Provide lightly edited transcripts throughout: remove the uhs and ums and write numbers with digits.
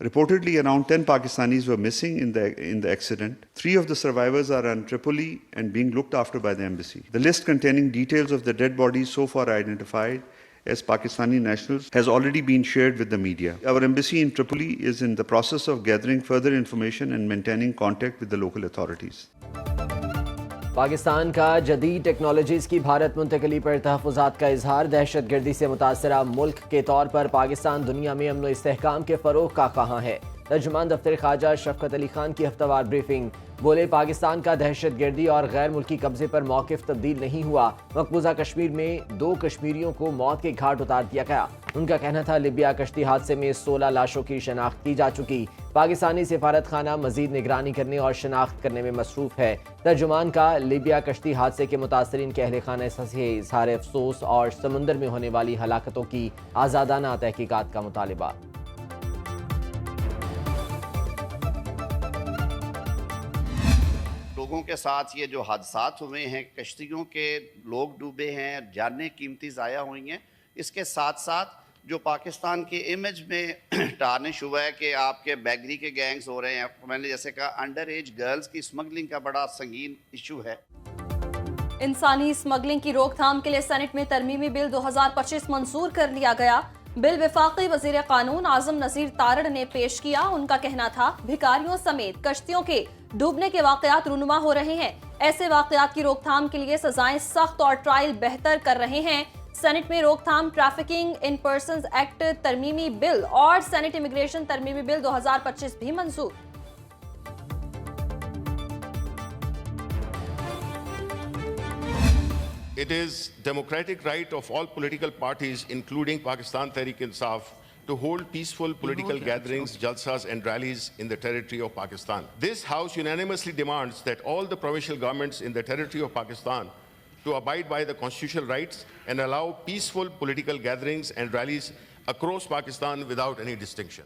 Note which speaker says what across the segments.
Speaker 1: Reportedly, around 10 Pakistanis were missing in the accident. 3 of the survivors are in Tripoli and being looked after by the embassy. The list containing details of the dead bodies so far identified as Pakistani nationals has already been shared with the media. Our embassy in Tripoli is in the process of gathering further information and maintaining contact with the local authorities.
Speaker 2: Pakistan का जदीद technologies की भारत मुंतकली पर तहफ़्फ़ुज़ात का इजहार। दहशत गर्दी से मुतासरा मुल्क के तौर पर पाकिस्तान दुनिया में अमन व इस्तेहकाम के फ़रोग़ का कहाँ है। तर्जुमान दफ्तर ख़ारजा शफ़क़त अली खान की हफ्तावार ब्रीफिंग। बोले, पाकिस्तान का दहशत गर्दी और गैर मुल्की कब्ज़े पर मौक़िफ़ तब्दील नहीं हुआ। मकबूजा कश्मीर में 2 कश्मीरियों को मौत के घाट उतार दिया गया। उनका कहना था, लिबिया कश्ती हादसे में 16 लाशों की शनाख्त की जा चुकी। पाकिस्तानी सिफारत खाना मजीद निगरानी करने और शनाख्त करने में मसरूफ़ है। तर्जुमान का लिबिया कश्ती हादसे के मुतासरीन के अहल खाना से इज़हार अफसोस और समुंदर में होने वाली हलाकतों की आज़ादाना तहकीकात का मुतालिबा।
Speaker 3: लोगों के साथ ये जो हादसात हुए हैं, कश्तियों के लोग डूबे हैं, जानें कीमती ज़ाया हुई हैं, इसके साथ साथ जो पाकिस्तान के इमेज में टार्निश हुआ है कि आपके बैगरी के गैंग्स हो रहे हैं। मैंने जैसे कहा, अंडर एज गर्ल्स की स्मगलिंग का बड़ा संगीन इशू है।
Speaker 4: इंसानी स्मगलिंग की रोकथाम के लिए सेनेट में तरमीमी बिल 2025 मंजूर कर लिया गया। बिल वफाकी वजीर कानून आजम नज़ीर तारड़ ने पेश किया। उनका कहना था, भिखारियों समेत कश्तियों के डूबने के वाकयात रूनुमा हो रहे हैं। ऐसे वाकयात की रोकथाम के लिए सजाएं सख्त और ट्रायल बेहतर कर रहे हैं। सेनेट में रोकथाम ट्रैफिकिंग इन पर्सन्स एक्ट तरमीमी बिल और सेनेट इमिग्रेशन तरमीमी बिल 2025 भी मंजूर।
Speaker 5: It is democratic right of all political parties, including Pakistan Tehreek-e-Insaf, to hold peaceful political gatherings, jalsas and rallies in the territory of Pakistan. This House unanimously demands that all the provincial governments in the territory of Pakistan to abide by the constitutional rights and allow peaceful political gatherings and rallies across Pakistan without any distinction.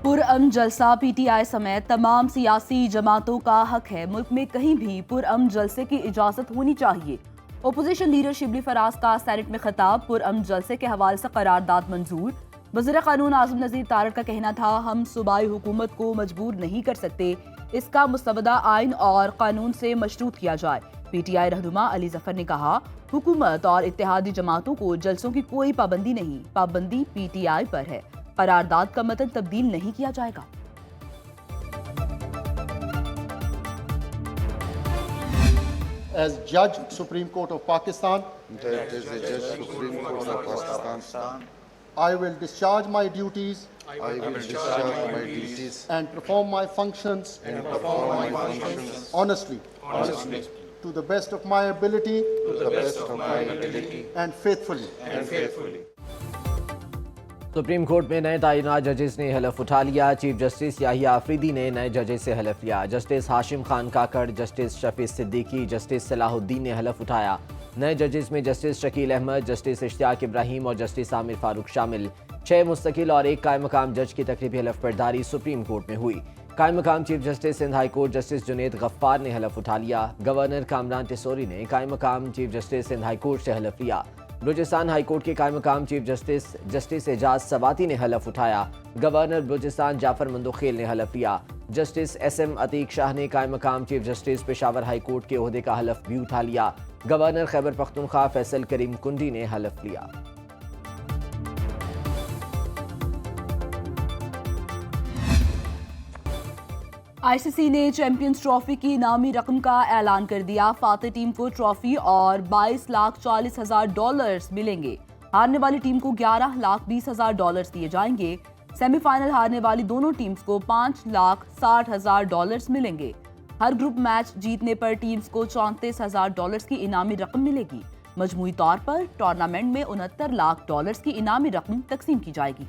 Speaker 6: पुरअमन जलसा PTI समेत तमाम सियासी जमातों का हक है। मुल्क में कहीं भी पुरअमन जलसे की इजाज़त होनी चाहिए। ओपोजिशन लीडर शिबली फराज का सेनेट में खिताब। पुरअमन जलसे के हवाले से करारदाद मंजूर। वज़ीर कानून आज़म नज़ीर तारड़ का कहना था, हम सूबाई हुकूमत को मजबूर नहीं कर सकते, इसका मुस्तबदा आइन और कानून से मशरूत किया जाए। पीटीआई रहनुमा अली जफर ने कहा, हुकूमत और इत्तेहादी जमातों को जलसों की कोई पाबंदी नहीं, पाबंदी पीटीआई पर है। करारदाद का मतन तब्दील नहीं किया जाएगा।
Speaker 7: As Judge Supreme Court of Pakistan, I will discharge my duties and perform my functions honestly to the best of my ability and faithfully.
Speaker 2: Supreme court में नए तैनात जजेस ने हलफ उठा लिया। चीफ जस्टिस याहिया आफरीदी ने नए जजेस से हलफ लिया। जस्टिस हाशिम खान काकड़, जस्टिस शफी सिद्दीकी, जस्टिस सलाहुद्दीन ने हलफ उठाया। नए जजेस में जस्टिस शकील अहमद, जस्टिस इश्तियाक इब्राहिम और जस्टिस आमिर फारूक शामिल। 6 मुस्तकिल और 1 कायम मकाम जज की तकरीबी हलफ बर्दारी सुप्रीम कोर्ट में हुई। कायम मकाम chief justice Sindh high court justice Junaid Ghaffar ने हलफ उठा लिया। गवर्नर कामरान टिसोरी ने कायम मकाम chief justice Sindh high court से हलफ लिया। बलूचिस्तान हाई कोर्ट के कायम मकाम चीफ जस्टिस एजाज सवाती ने हलफ उठाया। गवर्नर बलूचिस्तान जाफर मंदोखेल ने हलफ लिया। जस्टिस SM अतीक शाह ने कायम मकाम chief justice Peshawar high court के ओहदे का हलफ भी उठा लिया। गवर्नर खैबर पख्तूनख्वा फैसल करीम कुंडी ने हलफ लिया।
Speaker 6: आईसीसी ने चैंपियंस ट्रॉफी की इनामी रकम का ऐलान कर दिया। फातेह टीम को ट्रॉफी और $22,40,000 मिलेंगे। हारने वाली टीम को $11,20,000 दिए जाएंगे। सेमीफाइनल हारने वाली दोनों टीम्स को $5,60,000 मिलेंगे। हर ग्रुप मैच जीतने पर टीम्स को $34,000 की इनामी रकम मिलेगी। मजमूई तौर पर टूर्नामेंट में $69 लाख की इनामी रकम तकसीम की जाएगी।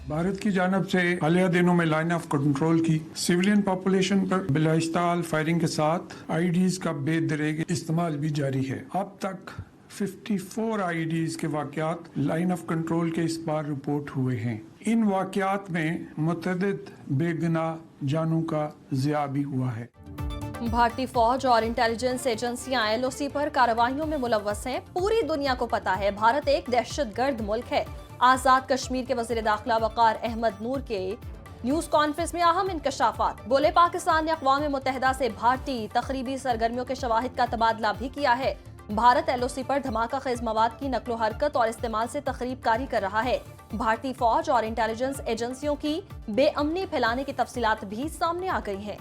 Speaker 8: भारत की जानब से हालिया दिनों में लाइन ऑफ कंट्रोल की सिविलियन पॉपुलेशन पर बिलाइस्ताल फायरिंग के साथ आईडीज का बेदरेग इस्तेमाल भी जारी है। अब तक 54 आईडीज के वाकयात लाइन ऑफ कंट्रोल के इस बार रिपोर्ट हुए हैं। इन वाकयात में मुतअद्दिद बेगुनाह जानों का ज़िया भी हुआ है।
Speaker 4: भारतीय फौज और इंटेलिजेंस एजेंसियां एलओसी पर कार्रवाइयों में मुलव्वस हैं। पूरी दुनिया को पता है भारत एक दहशतगर्द मुल्क है। आजाद कश्मीर के वजीर दाखिला वकार अहमद नूर के न्यूज कॉन्फ्रेंस में अहम इंकशाफात। बोले पाकिस्तान ने अक़वाम मुत्तहिदा से भारतीय तखरीबी सरगर्मियों के शवाहिद का तबादला भी किया है। भारत एलओसी पर धमाका खेज मवाद की नकलो हरकत और इस्तेमाल से तखरीबकारी कर रहा है। भारतीय फौज और इंटेलिजेंस एजेंसियों की बेअमनी फैलाने की तफसीलात भी सामने आ गई हैं।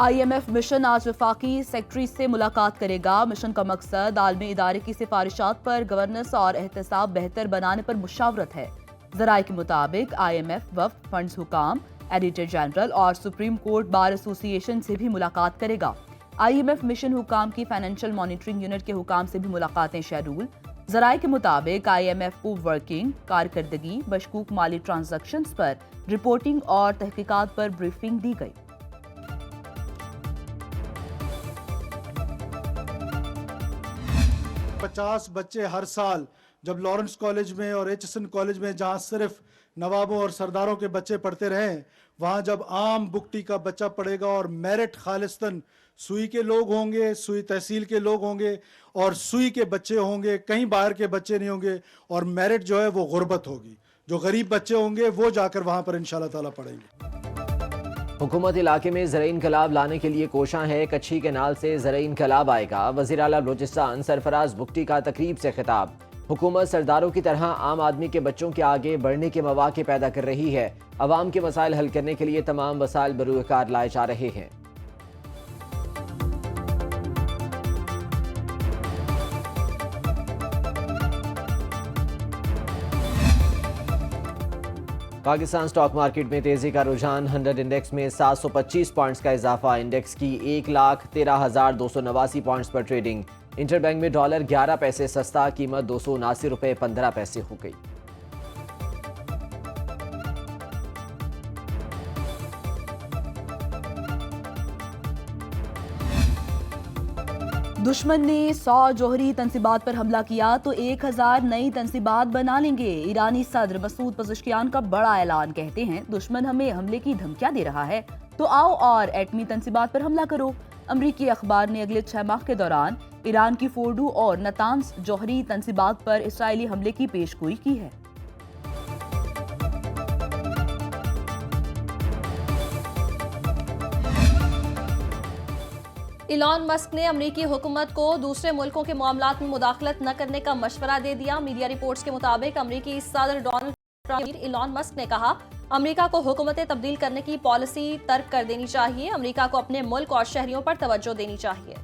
Speaker 6: IMF मिशन आज वफाकी सेक्रेटरी से मुलाकात करेगा। मिशन का मकसद आलमी इदारे की सिफारिशात पर गवर्नेंस और एहतसाब बेहतर बनाने पर मुशावरत है। ज़राए के मुताबिक IMF वफ़द फंड्स हुकाम, एडिटर जनरल और सुप्रीम कोर्ट बार एसोसिएशन से भी मुलाकात करेगा। IMF मिशन हुकाम की फाइनेंशियल मॉनिटरिंग यूनिट के हुकाम से भी मुलाकातें शेड्यूल। ज़राए के मुताबिक IMF को वर्किंग, कारकर्दगी, मशकूक माली ट्रांजैक्शंस पर रिपोर्टिंग और तहकीकात पर ब्रीफिंग दी गई।
Speaker 7: पचास बच्चे हर साल जब लॉरेंस कॉलेज में और HSN कॉलेज में, जहाँ सिर्फ नवाबों और सरदारों के बच्चे पढ़ते रहे, वहाँ जब आम बुकटी का बच्चा पढ़ेगा और मेरिट खालिस्तन सुई के लोग होंगे, सुई तहसील के लोग होंगे और सुई के बच्चे होंगे, कहीं बाहर के बच्चे नहीं होंगे, और मेरिट जो है वो गुर्बत होगी। जो गरीब बच्चे होंगे वो जाकर वहाँ पर इंशाल्लाह ताला पढ़ेंगे।
Speaker 2: हुकूमत इलाके में ज़राई इनकलाब लाने के लिए कोशां है। कच्छी कैनाल से ज़राई इनकलाब आएगा। वज़ीर आला बलूचिस्तान सरफराज बुगटी का तकरीब से खिताब। हुकूमत सरदारों की तरह आम आदमी के बच्चों के आगे बढ़ने के मौके पैदा कर रही है। अवाम के मसाइल हल करने के लिए तमाम वसाइल बरूकार लाए जा रहे हैं। पाकिस्तान स्टॉक मार्केट में तेजी का रुझान। 100 इंडेक्स में 725 पॉइंट्स का इजाफा। इंडेक्स की 1,13,289 पॉइंट्स पर ट्रेडिंग। इंटरबैंक में डॉलर 11 पैसे सस्ता, कीमत 279 रुपये 15 पैसे हो गई।
Speaker 6: दुश्मन ने 100 जौहरी तंसीबात पर हमला किया तो 1000 नई तंसीबात बना लेंगे। ईरानी सदर मसूद पज़ेश्कियान का बड़ा ऐलान। कहते हैं दुश्मन हमें हमले की धमकियां दे रहा है तो आओ और एटमी तंसीबात पर हमला करो। अमरीकी अखबार ने अगले 6 माह के दौरान ईरान की फोर्डू और नतान्स जौहरी तंसीबात पर इसराइली हमले की पेशगोई की है।
Speaker 4: इलॉन मस्क ने अमरीकी हुकूमत को दूसरे मुल्कों के मामलात में मुदाखलत न करने का मशवरा दे दिया। मीडिया रिपोर्ट्स के मुताबिक अमरीकी सदर डोनाल्ड ट्रंप इलॉन मस्क ने कहा अमरीका को हुकूमतें तब्दील करने की पॉलिसी तर्क कर देनी चाहिए। अमरीका को अपने मुल्क और शहरियों पर तवज्जो देनी चाहिए।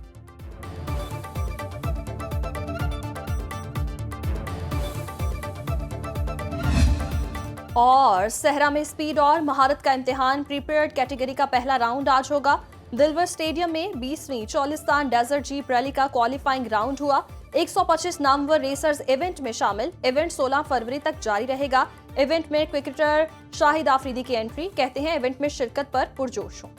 Speaker 4: और सहरा में स्पीड और महारत का इम्तिहान प्रीपेयर्ड कैटेगरी का पहला राउंड आज होगा। दिलवर स्टेडियम में 20वीं चोलिस्तान डेजर्ट जीप रैली का क्वालिफाइंग राउंड हुआ। 125 नामवर रेसर्स इवेंट में शामिल। इवेंट 16 फरवरी तक जारी रहेगा। इवेंट में क्रिकेटर शाहिद आफरीदी की एंट्री। कहते हैं इवेंट में शिरकत पर पुरजोश हो।